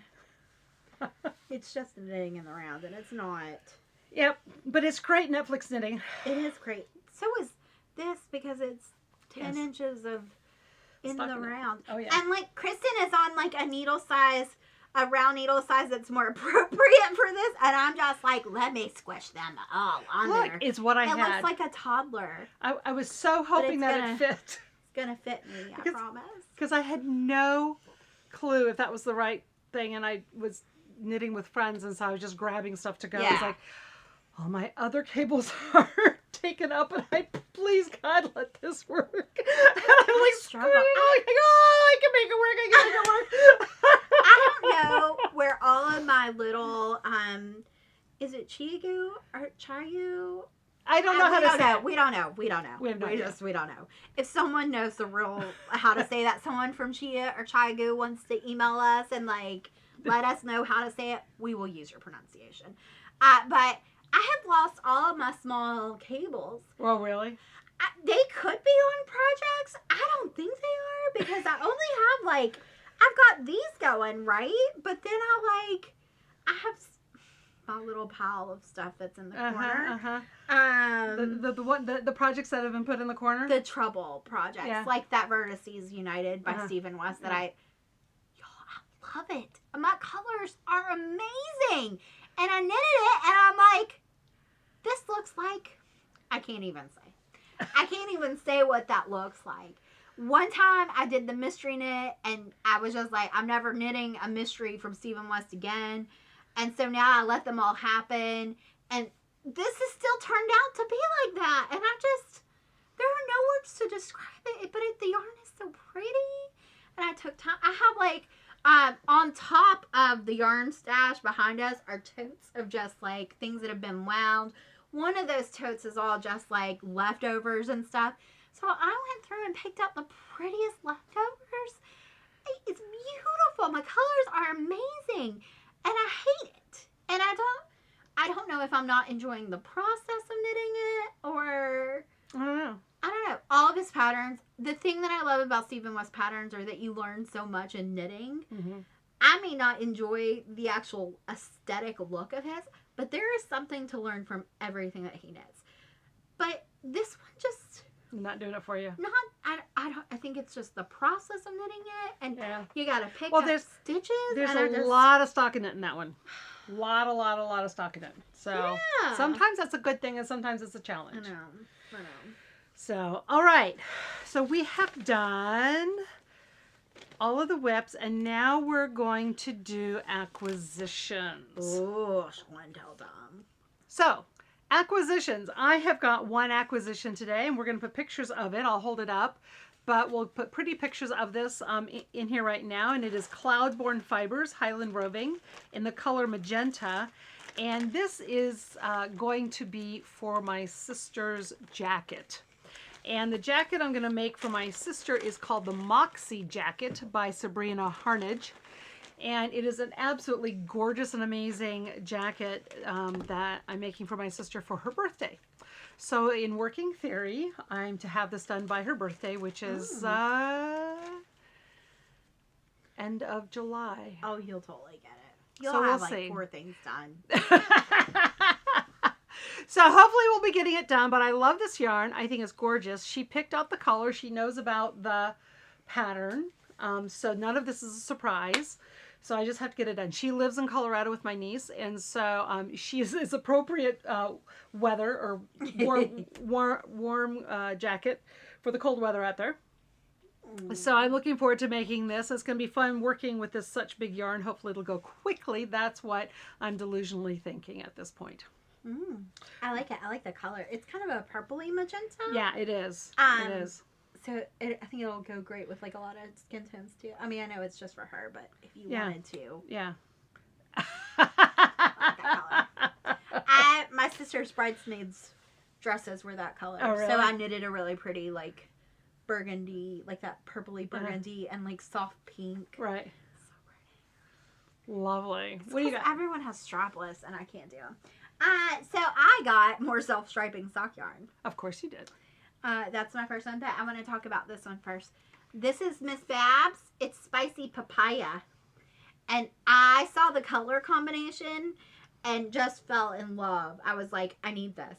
it's just knitting in the round, and it's not. Yep, but it's great Netflix knitting. It is great. So is this, because it's 10 inches of... in the round. Oh, yeah. And, like, Kristen is on, like, a round needle size that's more appropriate for this. And I'm just like, let me squish them all on there. It's what I had. It looks like a toddler. I was so hoping that it fit. It's going to fit me, I promise. Because I had no clue if that was the right thing. And I was knitting with friends, and so I was just grabbing stuff to go. Yeah. I was like, all my other cables are taken up, and please God, let this work. And I'm like, struggle. I can make it work. I don't know where all of my little, is it Chiagu or Chayu? I don't know how to say it. We don't know. We have no idea. We don't know. If someone knows the real how to say that, someone from Chia or Chiagu wants to email us and like let us know how to say it, we will use your pronunciation. But I have lost all of my small cables. Well, really? They could be on projects. I don't think they are, because I only have like, I've got these going, right? But then I have my little pile of stuff that's in the corner. The The projects that have been put in the corner? The trouble projects. Yeah. Like that Vertices United by Stephen West that I love it. My colors are amazing. And I knitted it, and I'm like, this looks like, I can't even say what that looks like. One time I did the mystery knit, and I was just like, I'm never knitting a mystery from Stephen West again. And so now I let them all happen, and this has still turned out to be like that. And there are no words to describe it, but the yarn is so pretty. And I took time. I have like, on top of the yarn stash behind us are totes of just like things that have been wound. One of those totes is all just like leftovers and stuff. So I went through and picked out the prettiest leftovers. It's beautiful. My colors are amazing. And I hate it. And I don't know if I'm not enjoying the process of knitting it, or I don't know. All of his patterns. The thing that I love about Stephen West patterns are that you learn so much in knitting. Mm-hmm. I may not enjoy the actual aesthetic look of his, but there is something to learn from everything that he knits. But this one just... not doing it for you. I think it's just the process of knitting it, and you gotta pick up stitches. There's a lot of stockinette in that one. A lot of stockinette. So sometimes that's a good thing, and sometimes it's a challenge. I know. So, all right. So we have done all of the whips, and now we're going to do acquisitions. Oh, Schwindeldum. So, acquisitions. I have got one acquisition today, and we're going to put pictures of it. I'll hold it up. but we'll put pretty pictures of this in here right now. And it is Cloudborne Fibers Highland Roving in the color magenta. And this is going to be for my sister's jacket. And the jacket I'm going to make for my sister is called the Moxie Jacket by Sabrina Harnage. And it is an absolutely gorgeous and amazing jacket that I'm making for my sister for her birthday. So in working theory, I'm to have this done by her birthday, which is end of July. Oh, you'll totally get it. You'll So have we'll like see. 4 things done. So hopefully we'll be getting it done, but I love this yarn. I think it's gorgeous. She picked out the color. She knows about the pattern. So none of this is a surprise. So I just have to get it done. She lives in Colorado with my niece, and so she is appropriate weather or warm jacket for the cold weather out there. So I'm looking forward to making this. It's going to be fun working with this such big yarn. Hopefully it'll go quickly. That's what I'm delusionally thinking at this point. I like it. I like the color. It's kind of a purpley magenta. Yeah, it is. It is. So I think it'll go great with like a lot of skin tones too. I mean, I know it's just for her, but if you wanted to. Yeah. My sister's bridesmaids dresses were that color. Oh, really? So I knitted a really pretty like burgundy, like that purpley burgundy and like soft pink. Right. So pretty. Lovely. It's What do you 'cause got? everyone has strapless and I can't do them. So I got more self-striping sock yarn. Of course you did. That's my first one, but I want to talk about this one first. This is Miss Babs. It's Spicy Papaya. And I saw the color combination and just fell in love. I was like, I need this.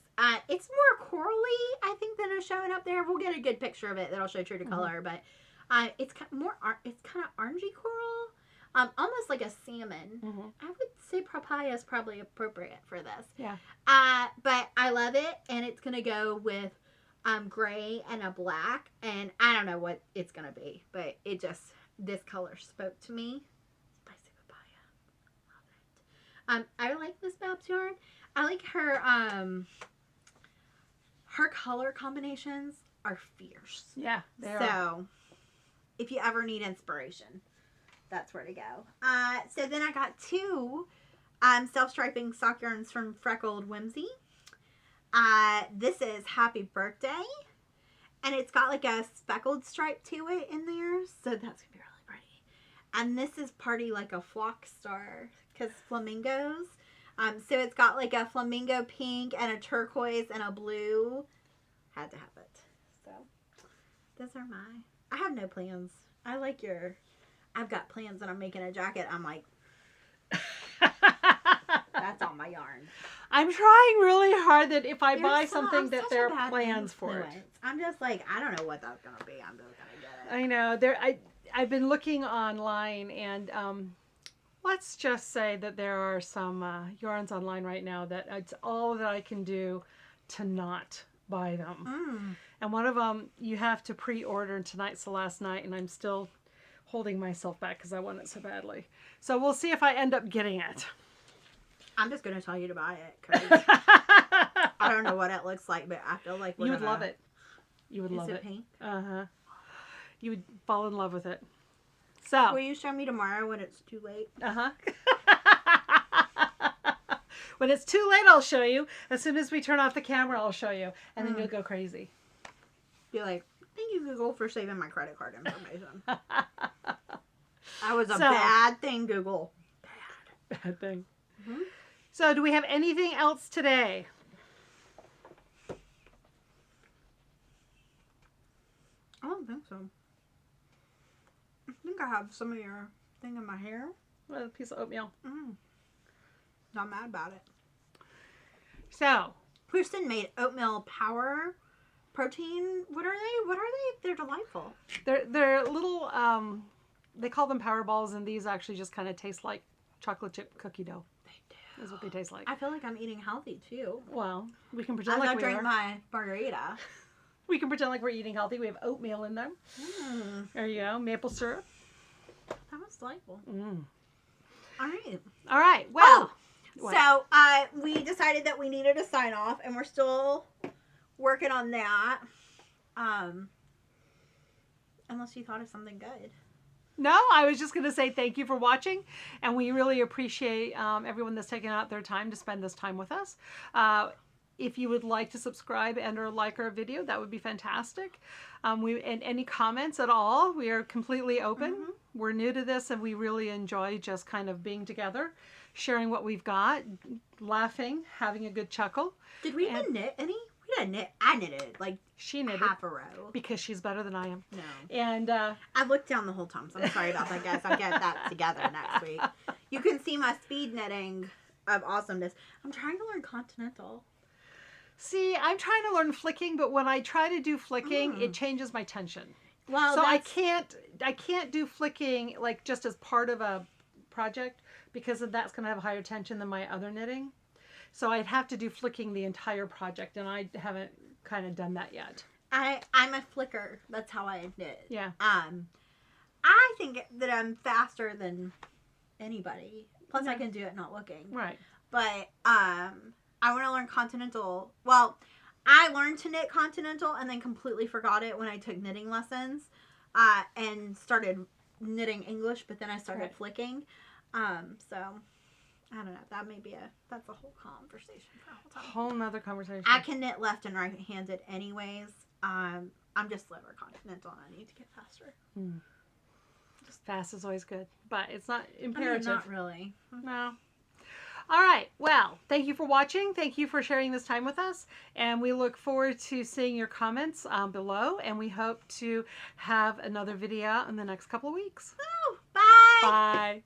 It's more corally, I think, than is showing up there. We'll get a good picture of it that'll show true to color, but it's kind of orangey coral. Almost like a salmon. I would say papaya is probably appropriate for this. Yeah. But I love it, and it's going to go with gray and a black, and I don't know what it's gonna be, but this color spoke to me. Spicy papaya, love it. I like Miss Babs yarn. I like her color combinations are fierce. Yeah, they are. So if you ever need inspiration, that's where to go. So then I got 2 self-striping sock yarns from Freckled Whimsy. This is Happy Birthday, and it's got like a speckled stripe to it in there, so that's gonna be really pretty. And this is Party Like a Flock Star, because flamingos. So it's got like a flamingo pink and a turquoise and a blue. Had to have it. So those are I have no plans. I've got plans and I'm making a jacket. I'm like, that's all my yarn. I'm trying really hard that if I There's buy some- something I'm that such there a are bad plans for it. influence. I'm just like, I don't know what that's gonna be. I'm just gonna get it. I know. I've been looking online, and let's just say that there are some yarns online right now that it's all that I can do to not buy them. And one of them you have to pre-order, and tonight's the last night, and I'm still holding myself back because I want it so badly. So we'll see if I end up getting it. I'm just gonna tell you to buy it because I don't know what it looks like, but I feel like You would love it. You would Is love it it. pink? You would fall in love with it. So. Will you show me tomorrow when it's too late? When it's too late, I'll show you. As soon as we turn off the camera, I'll show you. And then you'll go crazy. Be like, thank you, Google, for saving my credit card information. That was a bad thing, Google. Bad thing. So, do we have anything else today? I don't think so. I think I have some of your thing in my hair. Well, a piece of oatmeal. Not mad about it. So, Kristen made oatmeal power protein. What are they? They're delightful. they're little, they call them power balls, and these actually just kind of taste like chocolate chip cookie dough. They do. Is what they taste like. I feel like I'm eating healthy too. Well, we can pretend As like I we drink are. my margarita. We can pretend like we're eating healthy. We have oatmeal in them. There you go. Maple syrup. That was delightful. All right. All right. Well. What? So we decided that we needed a sign off, and we're still working on that. Unless you thought of something good. No, I was just going to say thank you for watching, and we really appreciate everyone that's taken out their time to spend this time with us. If you would like to subscribe and or like our video, that would be fantastic. And any comments at all, we are completely open. Mm-hmm. We're new to this, and we really enjoy just kind of being together, sharing what we've got, laughing, having a good chuckle. Did we even knit any? We didn't knit. I knitted like she knitted half a row. because she's better than I am. No. And I looked down the whole time, so I'm sorry about that, guys. I'll get that together next week. You can see my speed knitting of awesomeness. I'm trying to learn continental. see, I'm trying to learn flicking, but when I try to do flicking, it changes my tension. Well, So I can't do flicking like just as part of a project because that's going to have a higher tension than my other knitting. So I'd have to do flicking the entire project, and I haven't kind of done that yet. I'm a flicker. That's how I knit. Yeah. I think that I'm faster than anybody. Plus, I can do it not looking. Right. But I want to learn continental. Well, I learned to knit continental and then completely forgot it when I took knitting lessons and started knitting English, but then I started flicking. So I don't know. That may be that's a whole conversation for a whole time. Whole nother conversation. I can knit left and right handed anyways. I'm just slower continental and I need to get faster. Just fast is always good, but it's not imperative. Not really. No. All right. Well, thank you for watching. Thank you for sharing this time with us. And we look forward to seeing your comments below. And we hope to have another video in the next couple of weeks. Woo! Bye! Bye.